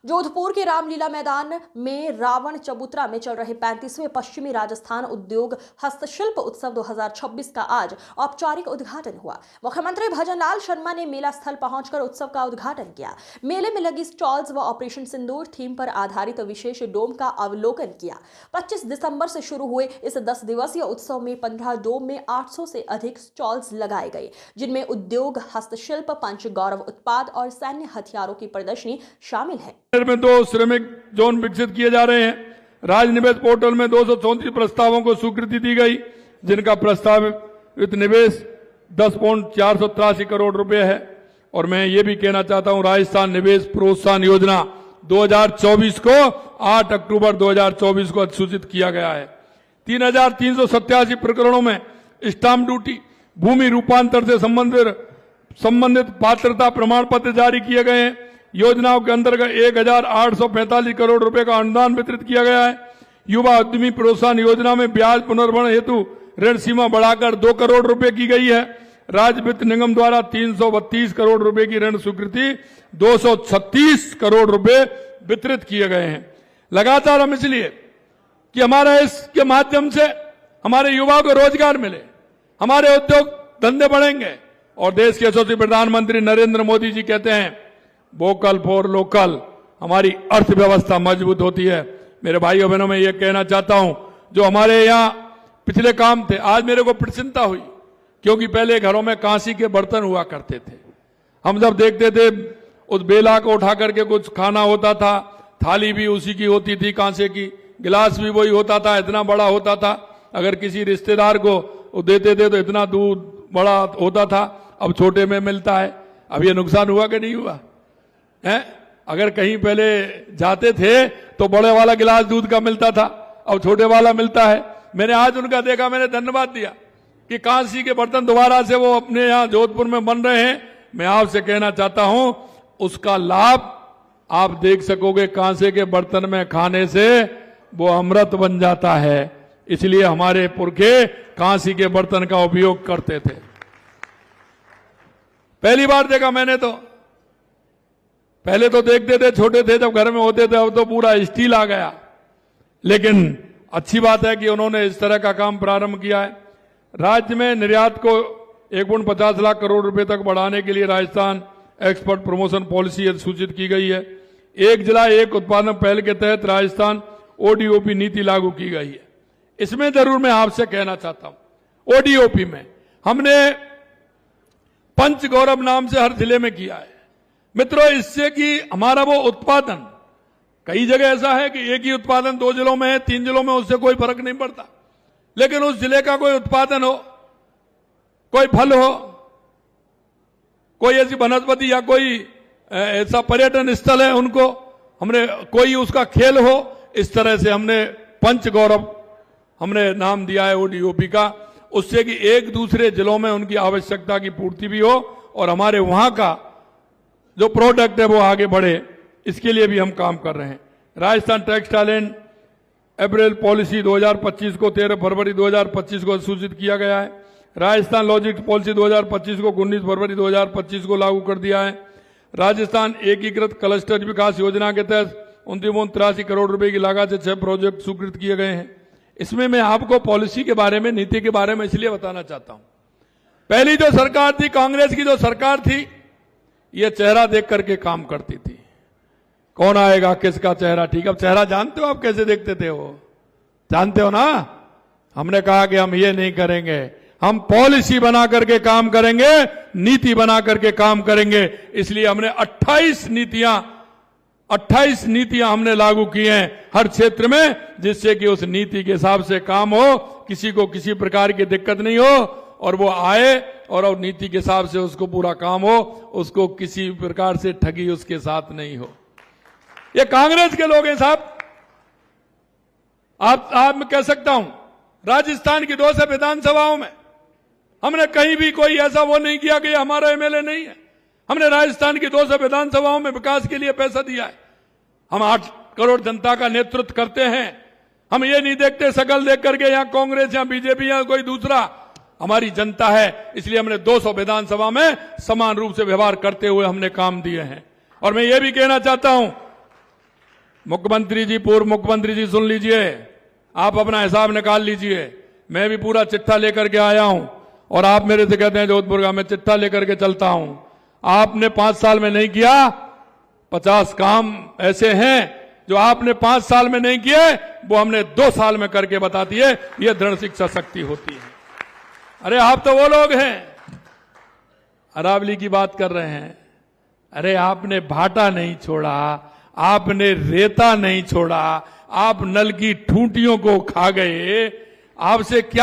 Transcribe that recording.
जोधपुर के रामलीला मैदान में रावण चबूतरा में चल रहे 35वें पश्चिमी राजस्थान उद्योग हस्तशिल्प उत्सव 2026 का आज औपचारिक उद्घाटन हुआ। मुख्यमंत्री भजनलाल शर्मा ने मेला स्थल पहुंचकर उत्सव का उद्घाटन किया। मेले में लगी स्टॉल्स व ऑपरेशन सिंदूर थीम पर आधारित विशेष डोम का अवलोकन किया। 25 दिसंबर से शुरू हुए इस 10 दिवसीय उत्सव में 15 डोम में 800 से अधिक स्टॉल्स लगाए गए, जिनमें उद्योग, हस्तशिल्प, पंच गौरव उत्पाद और सैन्य हथियारों की प्रदर्शनी शामिल है। में 2 श्रमिक जोन विकसित किए जा रहे हैं। राजनिवेश पोर्टल में 234 प्रस्तावों को स्वीकृति दी गई, जिनका प्रस्तावित निवेश 10.483 करोड़ रुपए है। और मैं ये भी कहना चाहता हूं, राजस्थान निवेश प्रोत्साहन योजना 2024 को 8 अक्टूबर 2024 को अधिसूचित किया गया है। 3387 प्रकरणों में स्टाम्प ड्यूटी, भूमि रूपांतर से संबंधित पात्रता प्रमाण पत्र जारी किए गए हैं। योजनाओं के अंतर्गत 1845 करोड़ रुपए का अनुदान वितरित किया गया है। युवा उद्यमी प्रोत्साहन योजना में ब्याज पुनर्भरण हेतु ऋण सीमा बढ़ाकर 2 करोड़ रुपए की गई है। राज्य वित्त निगम द्वारा 332 करोड़ रुपए की ऋण स्वीकृति 236 करोड़ रुपए वितरित किए गए हैं। लगातार हम इसलिए कि हमारा इसके माध्यम से हमारे युवाओं को रोजगार मिले, हमारे उद्योग धंधे बढ़ेंगे। और देश के यशस्वी प्रधानमंत्री नरेंद्र मोदी जी कहते हैं, वोकल फॉर लोकल, हमारी अर्थव्यवस्था मजबूत होती है। मेरे भाइयों बहनों, मैं ये कहना चाहता हूं, जो हमारे यहाँ पिछले काम थे, आज मेरे को प्रसन्नता हुई, क्योंकि पहले घरों में कांसी के बर्तन हुआ करते थे। हम जब देखते थे उस बेला को उठा करके कुछ खाना होता था, थाली भी उसी की होती थी, कांसे की, गिलास भी वही होता था, इतना बड़ा होता था। अगर किसी रिश्तेदार को देते थे तो इतना दूध बड़ा होता था, अब छोटे में मिलता है। अब ये नुकसान हुआ कि नहीं हुआ है? अगर कहीं पहले जाते थे तो बड़े वाला गिलास दूध का मिलता था, अब छोटे वाला मिलता है। मैंने आज उनका देखा, मैंने धन्यवाद दिया कि कांसी के बर्तन दोबारा से वो अपने यहाँ जोधपुर में बन रहे हैं। मैं आपसे कहना चाहता हूं, उसका लाभ आप देख सकोगे। कांसे के बर्तन में खाने से वो अमृत बन जाता है, इसलिए हमारे पुरखे कांसी के बर्तन का उपयोग करते थे। पहली बार देखा मैंने तो, पहले तो देखते थे, छोटे थे जब घर में होते थे, अब तो पूरा स्टील आ गया। लेकिन अच्छी बात है कि उन्होंने इस तरह का काम प्रारंभ किया है। राज्य में निर्यात को 1.50 लाख करोड़ रुपए तक बढ़ाने के लिए राजस्थान एक्सपोर्ट प्रमोशन पॉलिसी अधिसूचित की गई है। एक जिला एक उत्पादन पहल के तहत राजस्थान ओडीओपी नीति लागू की गई है। इसमें जरूर मैं आपसे कहना चाहता हूं, ओडीओपी में हमने पंच गौरव नाम से हर जिले में किया है। मित्रों, इससे कि हमारा वो उत्पादन, कई जगह ऐसा है कि एक ही उत्पादन 2 जिलों में है, 3 जिलों में, उससे कोई फर्क नहीं पड़ता। लेकिन उस जिले का कोई उत्पादन हो, कोई फल हो, कोई ऐसी वनस्पति या कोई ऐसा पर्यटन स्थल है, उनको हमने, कोई उसका खेल हो, इस तरह से हमने पंच गौरव हमने नाम दिया है ओडीओपी का। उससे कि एक दूसरे जिलों में उनकी आवश्यकता की पूर्ति भी हो और हमारे वहां का जो प्रोडक्ट है वो आगे बढ़े, इसके लिए भी हम काम कर रहे हैं। Rajasthan textile and apparel policy 2025 को 13 फरवरी 2025 को सूचित किया गया है। राजस्थान लॉजिस्टिक्स पॉलिसी 2025 को 19 फरवरी 2025 को लागू कर दिया है। राजस्थान एकीकृत क्लस्टर विकास योजना के तहत 29 करोड़ रुपए की लागत से 6 प्रोजेक्ट स्वीकृत किए गए हैं। इसमें मैं आपको पॉलिसी के बारे में, नीति के बारे में इसलिए बताना चाहता हूं। पहली जो सरकार थी, कांग्रेस की जो सरकार थी, ये चेहरा देख करके काम करती थी, कौन आएगा, किसका चेहरा ठीक। अब चेहरा जानते हो आप कैसे देखते थे, वो जानते हो ना। हमने कहा कि हम ये नहीं करेंगे, हम पॉलिसी बना करके काम करेंगे, नीति बना करके काम करेंगे। इसलिए हमने 28 नीतियां हमने लागू की हैं हर क्षेत्र में, जिससे कि उस नीति के हिसाब से काम हो, किसी को किसी प्रकार की दिक्कत नहीं हो, और वो आए और नीति के हिसाब से उसको पूरा काम हो, उसको किसी प्रकार से ठगी उसके साथ नहीं हो। ये कांग्रेस के लोग हैं साहब। आप मैं कह सकता हूं, राजस्थान की 2 विधानसभाओं में हमने कहीं भी कोई ऐसा वो नहीं किया कि हमारा एमएलए नहीं है। हमने राजस्थान की 2 विधानसभाओं में विकास के लिए पैसा दिया है। हम 8 करोड़ जनता का नेतृत्व करते हैं। हम ये नहीं देखते शकल देख करके यहाँ कांग्रेस या बीजेपी या कोई दूसरा, हमारी जनता है। इसलिए हमने 200 विधानसभा में समान रूप से व्यवहार करते हुए हमने काम दिए हैं। और मैं ये भी कहना चाहता हूं मुख्यमंत्री जी, पूर्व मुख्यमंत्री जी, सुन लीजिए, आप अपना हिसाब निकाल लीजिए। मैं भी पूरा चिट्ठा लेकर के आया हूं और आप मेरे से कहते हैं जोधपुर का, मैं चिट्ठा लेकर के चलता हूं। आपने 5 साल में नहीं किया, 50 काम ऐसे हैं जो आपने 5 साल में नहीं किए, वो हमने 2 साल में करके बता दिए। ये दृढ़ शिक्षा शक्ति होती है। अरे आप तो वो लोग हैं, अरावली की बात कर रहे हैं। अरे आपने भाटा नहीं छोड़ा, आपने रेता नहीं छोड़ा, आप नल की ठूंटियों को खा गए। आपसे क्या